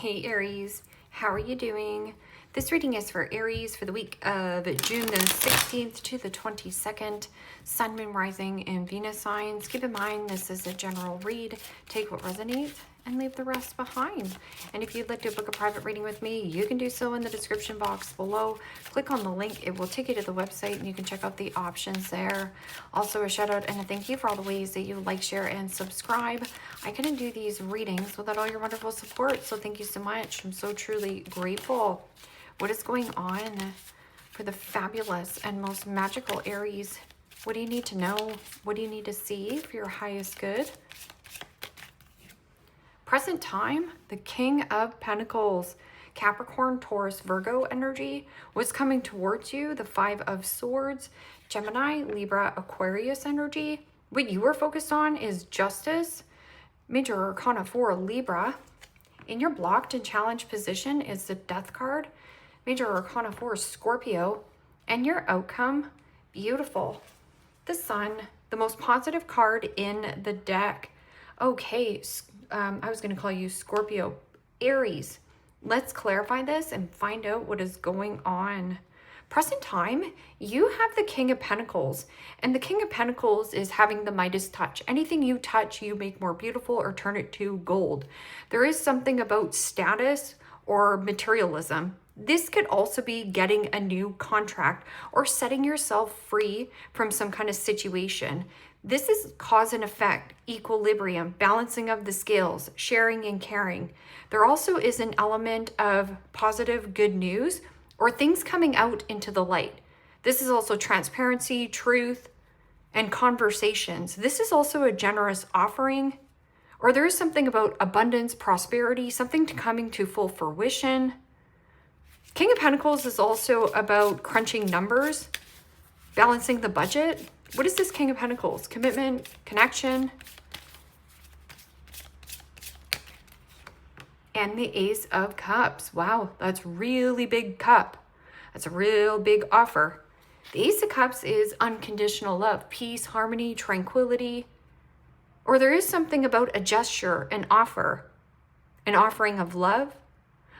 Hey Aries, how are you doing? This reading is for Aries for the week of June the 16th to the 22nd. Sun, Moon, Rising, and Venus signs. Keep in mind this is a general read. Take what resonates and leave the rest behind. And if you'd like to book a private reading with me, you can do so in the description box below. Click on the link. It will take you to the website and you can check out the options there. Also a shout out and a thank you for all the ways that you like, share, and subscribe. I couldn't do these readings without all your wonderful support, so thank you so much. I'm so truly grateful. What is going on for the fabulous and most magical Aries? What do you need to know? What do you need to see for your highest good? Present time, the King of Pentacles, Capricorn, Taurus, Virgo energy was coming towards you. The Five of Swords, Gemini, Libra, Aquarius energy. What you are focused on is justice. Major Arcana 4, Libra. In your blocked and challenged position is the Death card. Major Arcana 4, Scorpio. And your outcome, beautiful. The Sun, the most positive card in the deck. Okay, I was going to call you Scorpio. Aries, let's clarify this and find out what is going on. Present time, you have the King of Pentacles, and the King of Pentacles is having the Midas touch. Anything you touch, you make more beautiful or turn it to gold. There is something about status or materialism. This could also be getting a new contract or setting yourself free from some kind of situation. This is cause and effect, equilibrium, balancing of the scales, sharing and caring. There also is an element of positive good news or things coming out into the light. This is also transparency, truth, and conversations. This is also a generous offering, or there is something about abundance, prosperity, something coming to full fruition. King of Pentacles is also about crunching numbers, balancing the budget. What is this King of Pentacles? Commitment, connection, and the Ace of Cups. Wow, that's really big cup. That's a real big offer. The Ace of Cups is unconditional love, peace, harmony, tranquility. Or there is something about a gesture, an offer, an offering of love.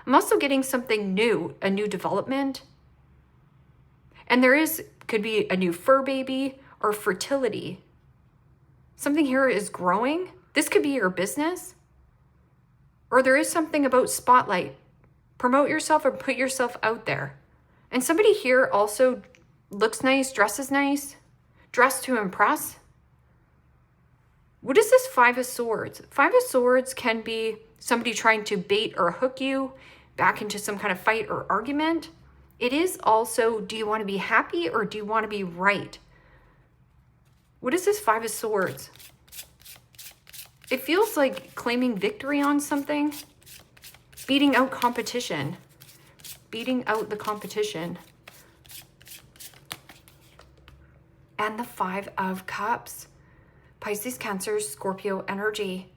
I'm also getting something new, a new development. And could be a new fur baby or fertility. Something here is growing. This could be your business. Or there is something about spotlight. Promote yourself or put yourself out there. And somebody here also looks nice, dresses nice, dressed to impress. What is this Five of Swords? Five of Swords can be somebody trying to bait or hook you back into some kind of fight or argument. It is also, do you want to be happy or do you want to be right? What is this Five of Swords? It feels like claiming victory on something, beating out competition, beating out the competition. And the Five of Cups, Pisces, Cancer, Scorpio energy.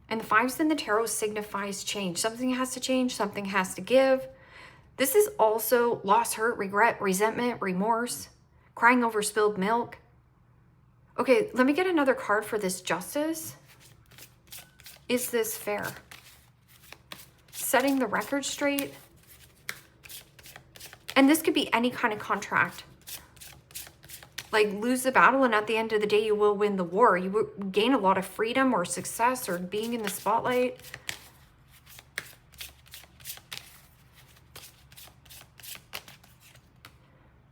And the fives in the tarot signifies change. Something has to change, something has to give. This is also loss, hurt, regret, resentment, remorse, crying over spilled milk. Okay, let me get another card for this Justice. Is this fair? Setting the record straight. And this could be any kind of contract. Like lose the battle and at the end of the day you will win the war. You will gain a lot of freedom or success or being in the spotlight.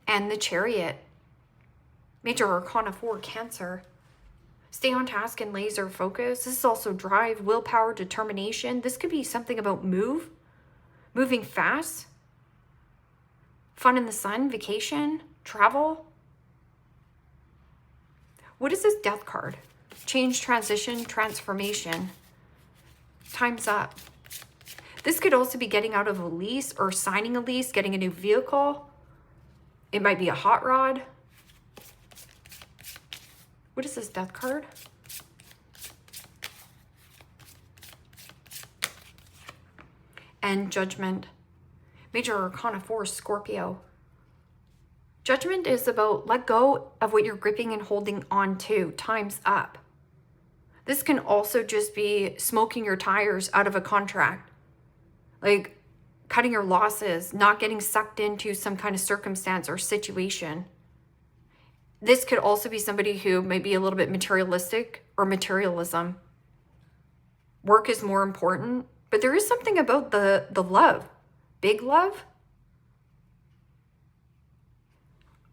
And the Chariot. Major Arcana 4, Cancer. Stay on task and laser focus. This is also drive, willpower, determination. This could be something about moving fast. Fun in the sun, vacation, travel. What is this Death card? Change, transition, transformation. Time's up. This could also be getting out of a lease or signing a lease, getting a new vehicle. It might be a hot rod. What is this Death card? And Judgment. Major Arcana 4, Scorpio. Judgment is about let go of what you're gripping and holding on to. Time's up. This can also just be smoking your tires out of a contract, like cutting your losses, not getting sucked into some kind of circumstance or situation. This could also be somebody who may be a little bit materialistic or materialism. Work is more important, but there is something about the love, big love.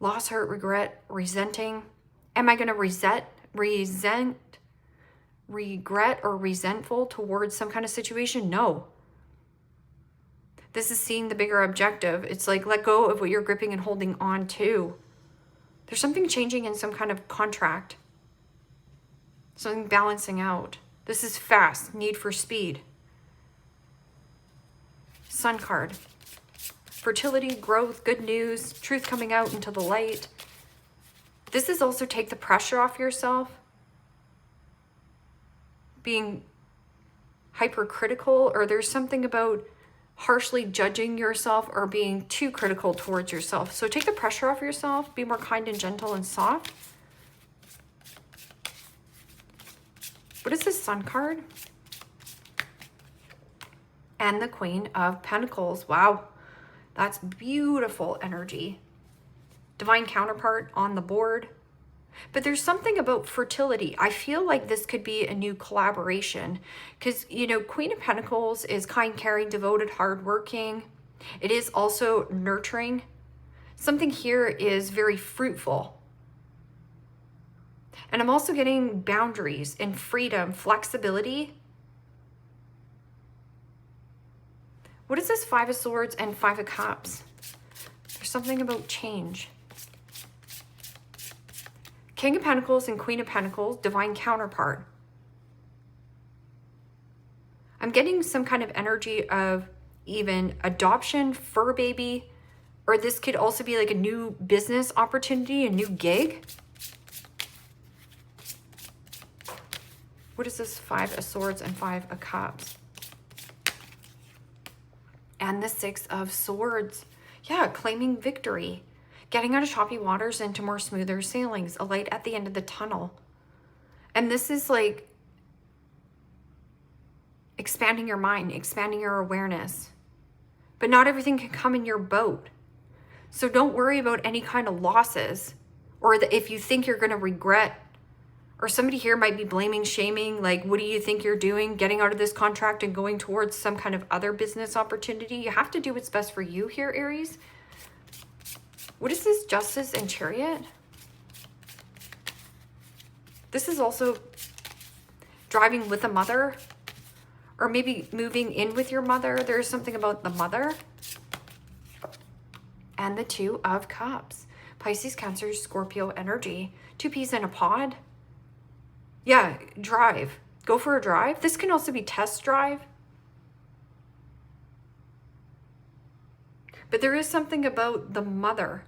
Loss, hurt, regret, resenting. Am I going to regret or resentful towards some kind of situation? No. This is seeing the bigger objective. It's like, let go of what you're gripping and holding on to. There's something changing in some kind of contract. Something balancing out. This is fast, need for speed. Sun card. Fertility, growth, good news, truth coming out into the light. This is also take the pressure off yourself. Being hypercritical, or there's something about harshly judging yourself or being too critical towards yourself. So take the pressure off yourself. Be more kind and gentle and soft. What is this Sun card? And the Queen of Pentacles. Wow, that's beautiful energy. Divine counterpart on the board. But there's something about fertility. I feel like this could be a new collaboration because, you know, Queen of Pentacles is kind, caring, devoted, hardworking. It is also nurturing. Something here is very fruitful. And I'm also getting boundaries and freedom, flexibility. What is this Five of Swords and Five of Cups? There's something about change. King of Pentacles and Queen of Pentacles, divine counterpart. I'm getting some kind of energy of even adoption, fur baby, or this could also be like a new business opportunity, a new gig. What is this Five of Swords and Five of Cups? And the Six of Swords. Yeah, claiming victory. Getting out of choppy waters into more smoother sailings, a light at the end of the tunnel. And this is like expanding your mind, expanding your awareness. But not everything can come in your boat. So don't worry about any kind of losses, or if you think you're going to regret, or somebody here might be blaming, shaming, like, what do you think you're doing? Getting out of this contract and going towards some kind of other business opportunity. You have to do what's best for you here, Aries. What is this Justice and Chariot? This is also driving with a mother, or maybe moving in with your mother. There's something about the mother. And the Two of Cups. Pisces, Cancer, Scorpio energy. Two peas in a pod. Yeah, drive. Go for a drive. This can also be test drive. But there is something about the mother.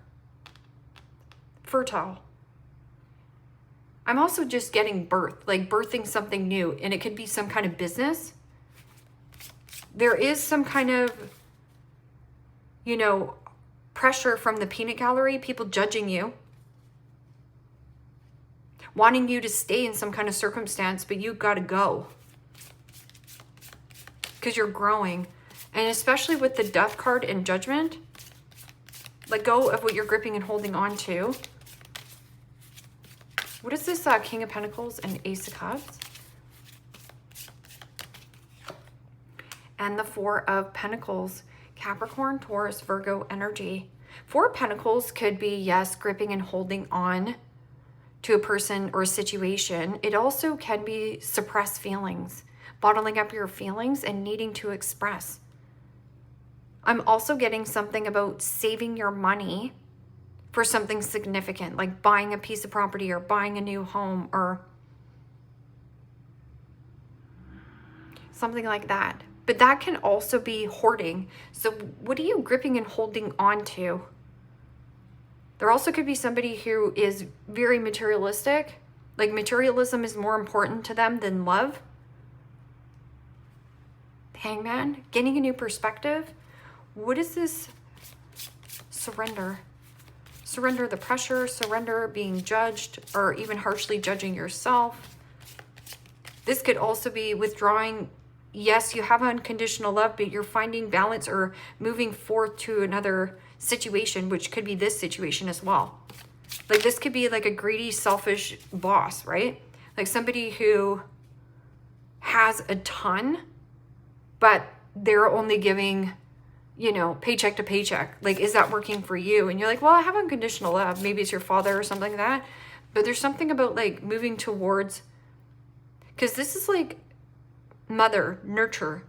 Fertile. I'm also just getting birth, like birthing something new. And it could be some kind of business. There is some kind of, you know, pressure from the peanut gallery. People judging you. Wanting you to stay in some kind of circumstance, but you got to go. Because you're growing. And especially with the Death card and Judgment, let go of what you're gripping and holding on to. What is this King of Pentacles and Ace of Cups? And the Four of Pentacles, Capricorn, Taurus, Virgo energy. Four of Pentacles could be, yes, gripping and holding on to a person or a situation. It also can be suppressed feelings, bottling up your feelings and needing to express. I'm also getting something about saving your money for something significant, like buying a piece of property or buying a new home or something like that. But that can also be hoarding. So what are you gripping and holding on to? There also could be somebody who is very materialistic, like materialism is more important to them than love. Hangman, getting a new perspective. What is this? Surrender. Surrender the pressure, surrender being judged or even harshly judging yourself. This could also be withdrawing. Yes, you have unconditional love, but you're finding balance or moving forth to another situation, which could be this situation as well. Like this could be like a greedy, selfish boss, right? Like somebody who has a ton, but they're only giving, you know, paycheck to paycheck. Like, is that working for you? And you're like, well, I have unconditional love. Maybe it's your father or something like that. But there's something about like moving towards, because this is like mother, nurture,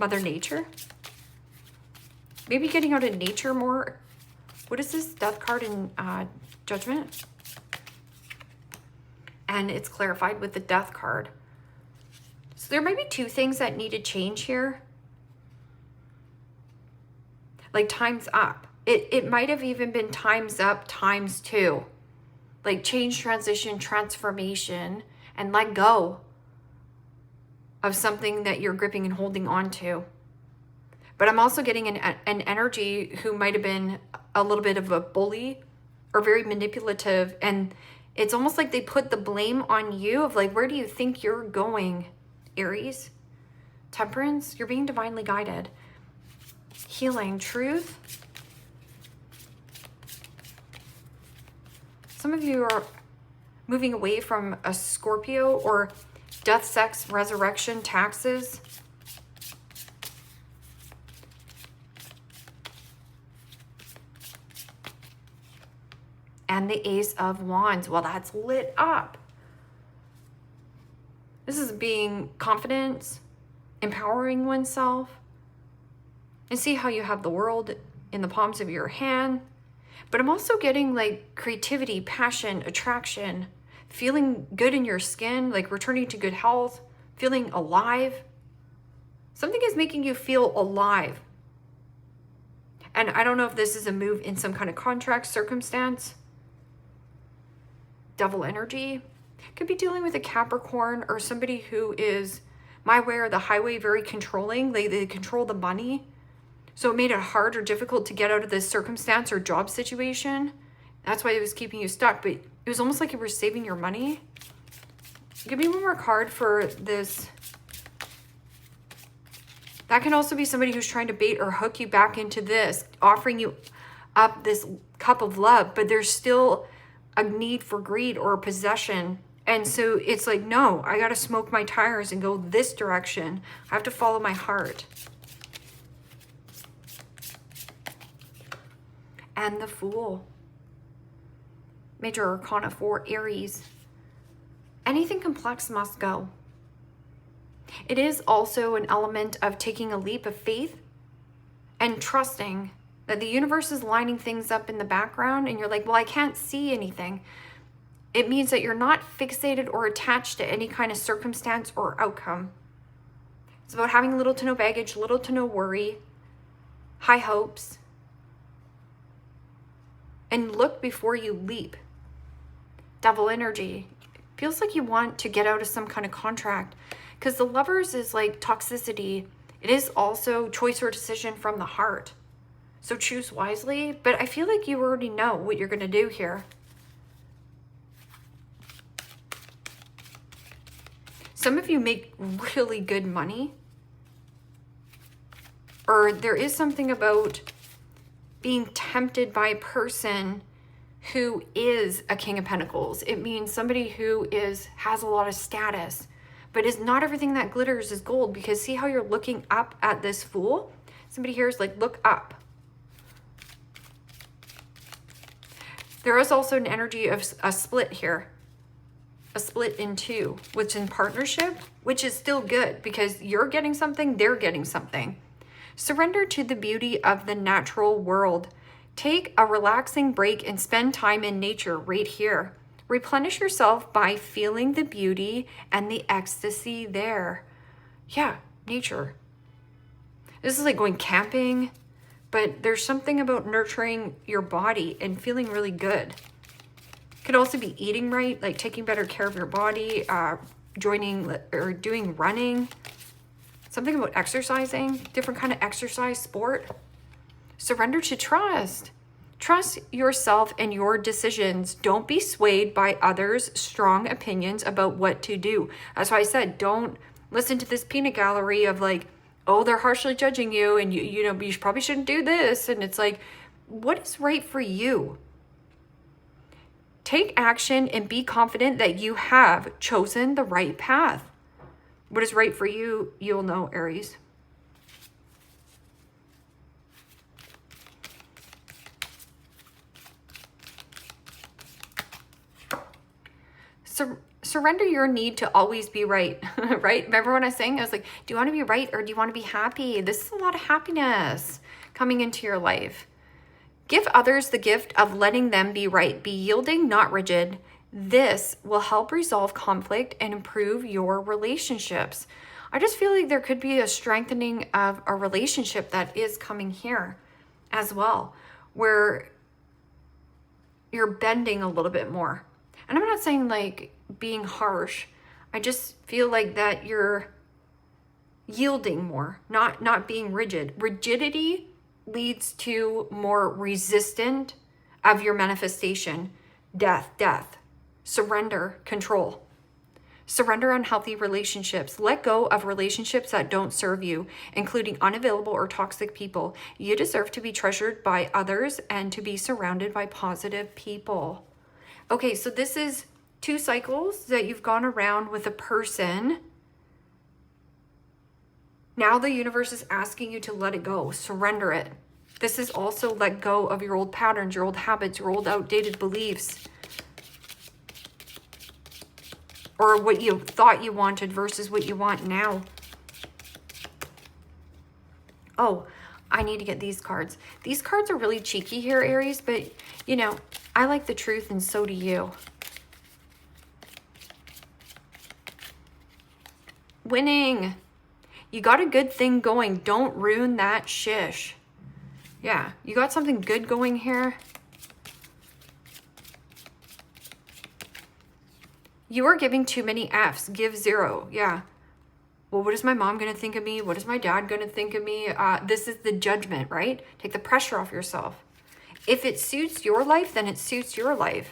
mother nature. Maybe getting out in nature more. What is this? Death card in Judgment. And it's clarified with the Death card. So there might be two things that need to change here. Like time's up. It might have even been time's up times 2. Like change, transition, transformation, and let go of something that you're gripping and holding on to. But I'm also getting an energy who might have been a little bit of a bully or very manipulative. And it's almost like they put the blame on you of like, where do you think you're going, Aries? Temperance, you're being divinely guided. Healing, truth. Some of you are moving away from a Scorpio or death, sex, resurrection, taxes. And the Ace of Wands. Well, that's lit up. This is being confident, empowering oneself. And see how you have the world in the palms of your hand. But I'm also getting like creativity, passion, attraction, feeling good in your skin, like returning to good health, feeling alive. Something is making you feel alive. And I don't know if this is a move in some kind of contract, circumstance. Devil energy. Could be dealing with a Capricorn or somebody who is my way or the highway, very controlling. They control the money. So it made it hard or difficult to get out of this circumstance or job situation. That's why it was keeping you stuck. But it was almost like you were saving your money. Give me one more card for this. That can also be somebody who's trying to bait or hook you back into this, offering you up this cup of love, but there's still a need for greed or possession. And so it's like, no, I got to smoke my tires and go this direction. I have to follow my heart. And the Fool. Major Arcana for Aries. Anything complex must go. It is also an element of taking a leap of faith and trusting that the universe is lining things up in the background and you're like, well, I can't see anything. It means that you're not fixated or attached to any kind of circumstance or outcome. It's about having little to no baggage, little to no worry, high hopes. And look before you leap. Devil energy. Feels like you want to get out of some kind of contract. Because the Lovers is like toxicity. It is also choice or decision from the heart. So choose wisely. But I feel like you already know what you're going to do here. Some of you make really good money. Or there is something about being tempted by a person who is a King of Pentacles. It means somebody who has a lot of status, but is not everything that glitters is gold, because see how you're looking up at this Fool? Somebody here is like, look up. There is also an energy of a split here. A split in two, which in partnership, which is still good because you're getting something, they're getting something. Surrender to the beauty of the natural world. Take a relaxing break and spend time in nature right here. Replenish yourself by feeling the beauty and the ecstasy there. Yeah, nature. This is like going camping, but there's something about nurturing your body and feeling really good. Could also be eating right, like taking better care of your body, joining or doing running. Something about exercising, different kind of exercise, sport. Surrender to trust. Trust yourself and your decisions. Don't be swayed by others' strong opinions about what to do. That's why I said, don't listen to this peanut gallery of like, oh, they're harshly judging you and you know, you probably shouldn't do this. And it's like, what is right for you? Take action and be confident that you have chosen the right path. What is right for you, you'll know, Aries. Surrender your need to always be right, right? Remember when I was saying, I was like, do you want to be right or do you want to be happy? This is a lot of happiness coming into your life. Give others the gift of letting them be right. Be yielding, not rigid. This will help resolve conflict and improve your relationships. I just feel like there could be a strengthening of a relationship that is coming here as well, where you're bending a little bit more. And I'm not saying like being harsh. I just feel like that you're yielding more, not being rigid. Rigidity leads to more resistant of your manifestation. Death. Surrender, control. Surrender unhealthy relationships. Let go of relationships that don't serve you, including unavailable or toxic people. You deserve to be treasured by others and to be surrounded by positive people. Okay, so this is 2 cycles that you've gone around with a person. Now the universe is asking you to let it go, surrender it. This is also let go of your old patterns, your old habits, your old outdated beliefs. Or what you thought you wanted versus what you want now. Oh, I need to get these cards. These cards are really cheeky here, Aries, but you know, I like the truth and so do you. Winning. You got a good thing going. Don't ruin that shish. Yeah, you got something good going here. You are giving too many F's. Give 0. Yeah. Well, what is my mom going to think of me? What is my dad going to think of me? This is the judgment, right? Take the pressure off yourself. If it suits your life, then it suits your life.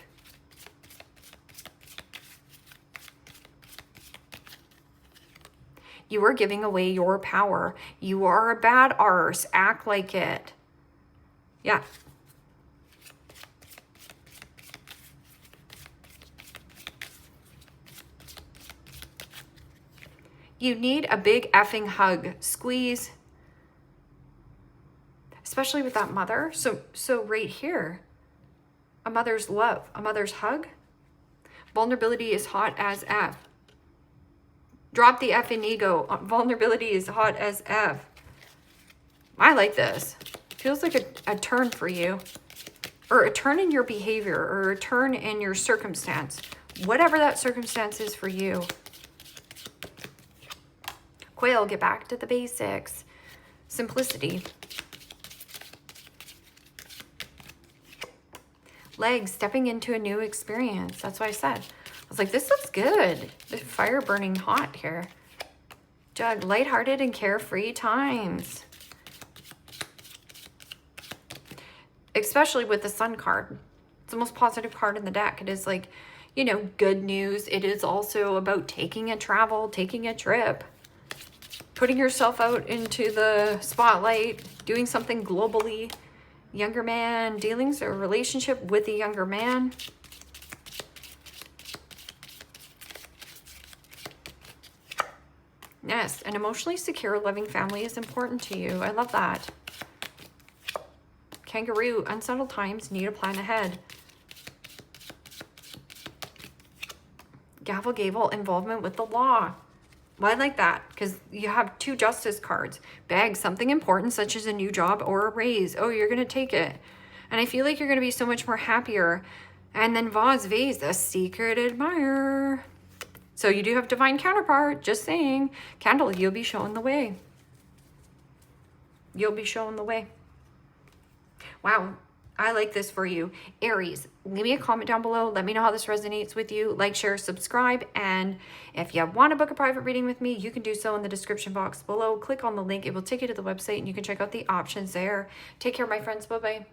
You are giving away your power. You are a bad arse. Act like it. Yeah. You need a big effing hug. Squeeze. Especially with that mother. So right here, a mother's love, a mother's hug. Vulnerability is hot as F. Drop the F in ego. Vulnerability is hot as F. I like this. Feels like a turn for you. Or a turn in your behavior. Or a turn in your circumstance. Whatever that circumstance is for you. Quail, get back to the basics. Simplicity. Legs, stepping into a new experience. That's what I said. I was like, this looks good. The fire burning hot here. Jug, lighthearted and carefree times. Especially with the Sun card. It's the most positive card in the deck. It is like, you know, good news. It is also about taking a travel, taking a trip. Putting yourself out into the spotlight. Doing something globally. Younger man, dealings or relationship with a younger man. Yes, an emotionally secure, loving family is important to you. I love that. Kangaroo, unsettled times, need a plan ahead. Gavel, gavel, involvement with the law. Well, I like that because you have 2 justice cards. Bag, something important such as a new job or a raise. Oh, you're going to take it. And I feel like you're going to be so much more happier. And then vase, vase, the secret admirer. So you do have divine counterpart, just saying. Candle, you'll be showing the way. You'll be showing the way. Wow, I like this for you. Aries, leave me a comment down below. Let me know how this resonates with you. Like, share, subscribe. And if you want to book a private reading with me, you can do so in the description box below. Click on the link. It will take you to the website and you can check out the options there. Take care, my friends. Bye-bye.